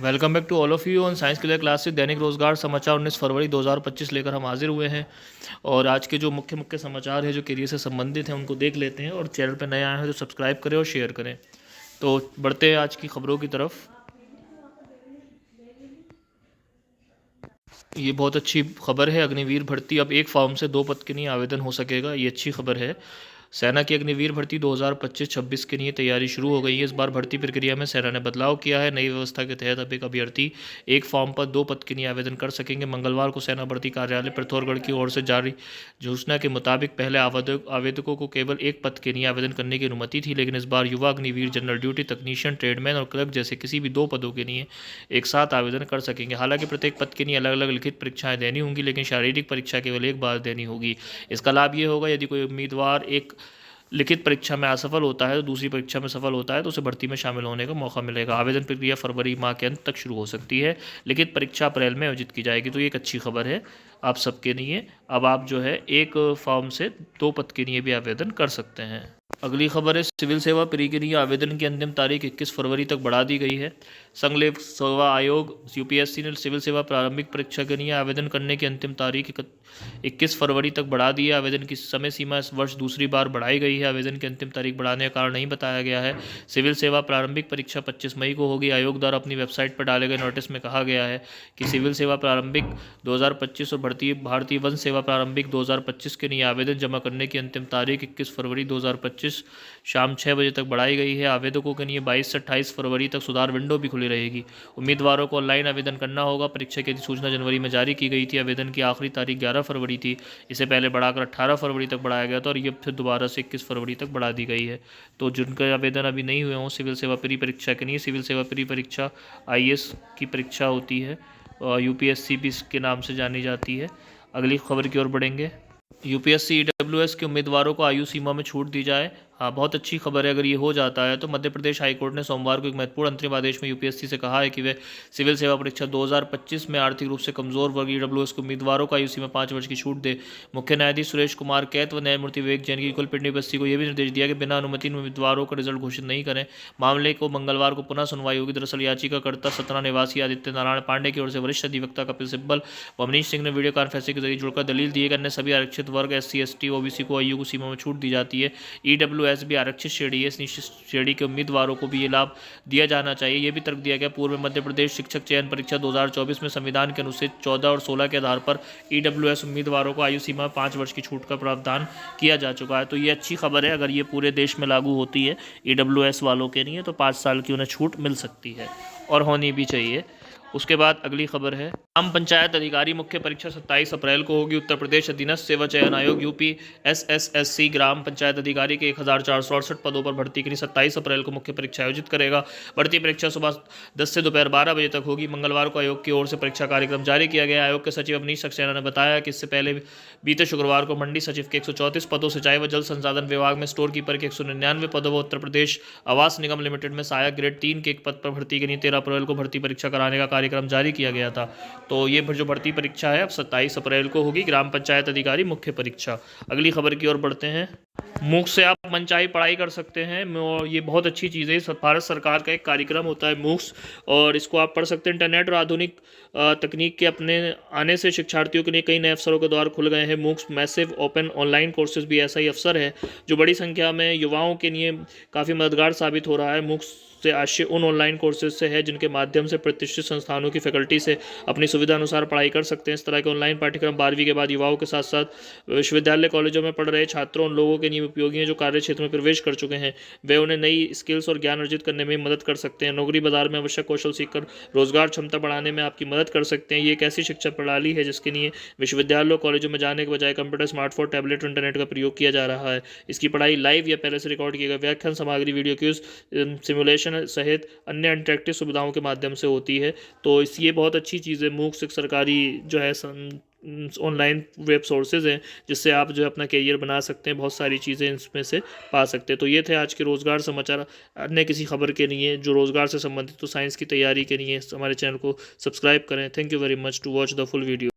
Welcome back to all of you on science clear classes. दैनिक रोजगार समाचार 19 फरवरी 2025 लेकर हम हाजिर हुए हैं। और आज के जो मुख्य मुख्य समाचार हैं जो करियर से संबंधित हैं उनको देख लेते हैं। और चैनल पर नए आए हैं तो सब्सक्राइब करें और शेयर करें। तो बढ़ते हैं आज की खबरों की तरफ। ये बहुत अच्छी खबर है। अग्निवीर भर्ती अब एक फॉर्म से 2 पद के लिए आवेदन हो सकेगा। ये अच्छी खबर है। सेना की अग्निवीर भर्ती 2025-26 के लिए तैयारी शुरू हो गई है। इस बार भर्ती प्रक्रिया में सेना ने बदलाव किया है। नई व्यवस्था के तहत अब एक अभ्यर्थी एक फॉर्म पर 2 पद के लिए आवेदन कर सकेंगे। मंगलवार को सेना भर्ती कार्यालय पिथौरागढ़ की ओर से जारी सूचना के मुताबिक पहले आवेदकों को केवल एक पद के लिए आवेदन करने की अनुमति थी, लेकिन इस बार युवा अग्निवीर, जनरल ड्यूटी तकनीशियन, ट्रेडमैन और क्लर्क जैसे किसी भी 2 पदों के लिए एक साथ आवेदन कर सकेंगे। हालांकि प्रत्येक पद के लिए अलग अलग लिखित परीक्षाएं देनी होंगी, लेकिन शारीरिक परीक्षा केवल एक बार देनी होगी। इसका लाभ ये होगा, यदि कोई उम्मीदवार एक लिखित परीक्षा में असफल होता है तो दूसरी परीक्षा में सफल होता है तो उसे भर्ती में शामिल होने का मौका मिलेगा। आवेदन प्रक्रिया फरवरी माह के अंत तक शुरू हो सकती है। लिखित परीक्षा अप्रैल में आयोजित की जाएगी। तो ये एक अच्छी खबर है आप सबके लिए। अब आप जो है एक फॉर्म से 2 पद के लिए भी आवेदन कर सकते हैं। अगली खबर है, सिविल सेवा प्री के लिए आवेदन की अंतिम तारीख 21 फरवरी तक बढ़ा दी गई है। संघ लोक सेवा आयोग यूपीएससी ने सिविल सेवा प्रारंभिक परीक्षा के लिए आवेदन करने की अंतिम तारीख 21 फरवरी तक बढ़ा दी है। आवेदन की समय सीमा इस वर्ष दूसरी बार बढ़ाई गई है। आवेदन की अंतिम तारीख बढ़ाने का कारण नहीं बताया गया है। सिविल सेवा प्रारंभिक परीक्षा 25 मई को होगी। आयोग द्वारा अपनी वेबसाइट पर डाले गए नोटिस में कहा गया है कि सिविल सेवा प्रारंभिक 2025 और भारतीय वन सेवा प्रारंभिक 2025 के लिए आवेदन जमा करने की अंतिम तारीख 21 फरवरी 2025 शाम 6 बजे तक बढ़ाई गई है। आवेदकों के लिए 22 से 28 फरवरी तक सुधार विंडो भी खुली रहेगी। उम्मीदवारों को ऑनलाइन आवेदन करना होगा। परीक्षा की अधिसूचना जनवरी में जारी की गई थी। आवेदन की आखिरी तारीख 11 फरवरी थी। इसे पहले बढ़ाकर 18 फरवरी तक बढ़ाया गया था और ये फिर दोबारा से 21 फरवरी तक बढ़ा दी गई है। तो जिनके आवेदन अभी नहीं हुए हों सिविल सेवा प्री परीक्षा के लिए, सिविल सेवा प्री परीक्षा आईएएस की परीक्षा होती है, यूपीएससी भी इसके नाम से जानी जाती है। अगली खबर की ओर बढ़ेंगे। यूपीएससी ईडब्ल्यूएस के उम्मीदवारों को आयु सीमा में छूट दी जाए। हाँ, बहुत अच्छी खबर है। अगर ये हो जाता है तो मध्य प्रदेश हाईकोर्ट ने सोमवार को एक महत्वपूर्ण अंतरिम आदेश में यूपीएससी से कहा है कि वे सिविल सेवा परीक्षा 2025 में आर्थिक रूप से कमजोर वर्ग ईडब्ल्यूएस के उम्मीदवारों को आयु सीमा 5 वर्ष की छूट दे। मुख्य न्यायाधीश सुरेश कुमार कैत व न्यायमूर्ति विवेक जैन की कुलपीठ ने यूपीएससी को यह भी निर्देश दिया कि बिना अनुमति उम्मीदवारों का रिजल्ट घोषित नहीं करें। मामले को मंगलवार को पुनः सुनवाई होगी। दरअसल याचिकाकर्ता सतना निवासी आदित्य नारायण पांडे की ओर से वरिष्ठ अधिवक्ता कपिल सिब्बल व अवनीश सिंह ने वीडियो कॉन्फ्रेंसिंग के जरिए जुड़कर दलील दी है कि अन्य सभी आरक्षित वर्ग SC ST OBC को आयु की सीमा में छूट दी जाती है। ईडब्ल्यूएस भी आरक्षित श्रेणी है। इस निश्चित श्रेणी के उम्मीदवारों को भी ये लाभ दिया जाना चाहिए। ये भी तर्क दिया गया। पूर्व में मध्य प्रदेश शिक्षक चयन परीक्षा 2024 में संविधान के अनुच्छेद 14 और 16 के आधार पर ईडब्ल्यूएस उम्मीदवारों को आयु सीमा 5 वर्ष की छूट का प्रावधान किया जा चुका है। तो ये अच्छी खबर है। अगर ये पूरे देश में लागू होती है ईडब्ल्यूएस वालों के लिए तो 5 साल की उन्हें छूट मिल सकती है और होनी भी चाहिए। उसके बाद अगली खबर है, ग्राम पंचायत अधिकारी मुख्य परीक्षा 27 अप्रैल को होगी। उत्तर प्रदेश अधीनस्थ सेवा चयन आयोग यूपी SSSC ग्राम पंचायत अधिकारी के 1468 पदों पर भर्ती के लिए 27 अप्रैल को मुख्य परीक्षा आयोजित करेगा। भर्ती परीक्षा सुबह 10 से दोपहर 12 बजे तक होगी। मंगलवार को आयोग की ओर से परीक्षा कार्यक्रम जारी किया गया। आयोग के सचिव अवनीश सक्सेना ने बताया कि इससे पहले बीते शुक्रवार को मंडी सचिव के 134 पदों, सिंचाई व जल संसाधन विभाग में स्टोर कीपर के 199 पदों व उत्तर प्रदेश आवास निगम लिमिटेड में सहायक ग्रेड 3 के एक पद पर भर्ती के लिए 13 अप्रैल को भर्ती परीक्षा कराने का कार्यक्रम जारी किया गया था। तो ये जो भर्ती परीक्षा है अब 27 अप्रैल को होगी, ग्राम पंचायत अधिकारी मुख्य परीक्षा। अगली खबर की ओर बढ़ते हैं। मूक से आप मनचाही पढ़ाई कर सकते हैं और ये बहुत अच्छी चीज़ है। भारत सरकार का एक कार्यक्रम होता है मूक्स, और इसको आप पढ़ सकते हैं। इंटरनेट और आधुनिक तकनीक के अपने आने से शिक्षार्थियों के लिए कई नए अवसरों के द्वार खुल गए हैं। MOOCs massive open online courses भी ऐसा ही अवसर है जो बड़ी संख्या में युवाओं के लिए काफ़ी मददगार साबित हो रहा है। मूक्स से आशय उन ऑनलाइन कोर्सेज से है जिनके माध्यम से प्रतिष्ठित संस्थानों की फैकल्टी से अपनी सुविधा अनुसार पढ़ाई कर सकते हैं। इस तरह के ऑनलाइन पाठ्यक्रम 12वीं के बाद युवाओं के साथ साथ विश्वविद्यालय कॉलेजों में पढ़ रहे छात्रों उन लोगों के लिए उपयोगी हैं जो कार्य क्षेत्र में प्रवेश कर चुके हैं। वे उन्हें नई स्किल्स और ज्ञान अर्जित करने में मदद कर सकते हैं। नौकरी बाजार में आवश्यक कौशल सीखकर रोजगार क्षमता बढ़ाने में आपकी मदद कर सकते हैं। ये एक ऐसी शिक्षा प्रणाली है जिसके लिए विश्वविद्यालयों कॉलेजों में जाने के बजाय कंप्यूटर, स्मार्टफोन, टैबलेट और इंटरनेट का प्रयोग किया जा रहा है। इसकी पढ़ाई लाइव या पहले से रिकॉर्ड किए गए व्याख्यान सामग्री, वीडियो क्यूज, सिमुलेशन सहित अन्य इंटरेक्टिव सुविधाओं के माध्यम से होती है। तो ये बहुत अच्छी चीज़ है। मूक्स एक सरकारी जो है ऑनलाइन वेब सोर्सेज हैं जिससे आप जो है अपना करियर बना सकते हैं। बहुत सारी चीज़ें इसमें से पा सकते हैं। तो ये थे आज के रोज़गार समाचार। अन्य किसी खबर के लिए जो रोज़गार से संबंधित तो साइंस की तैयारी के लिए हमारे चैनल को सब्सक्राइब करें। Thank you very much to watch the full video.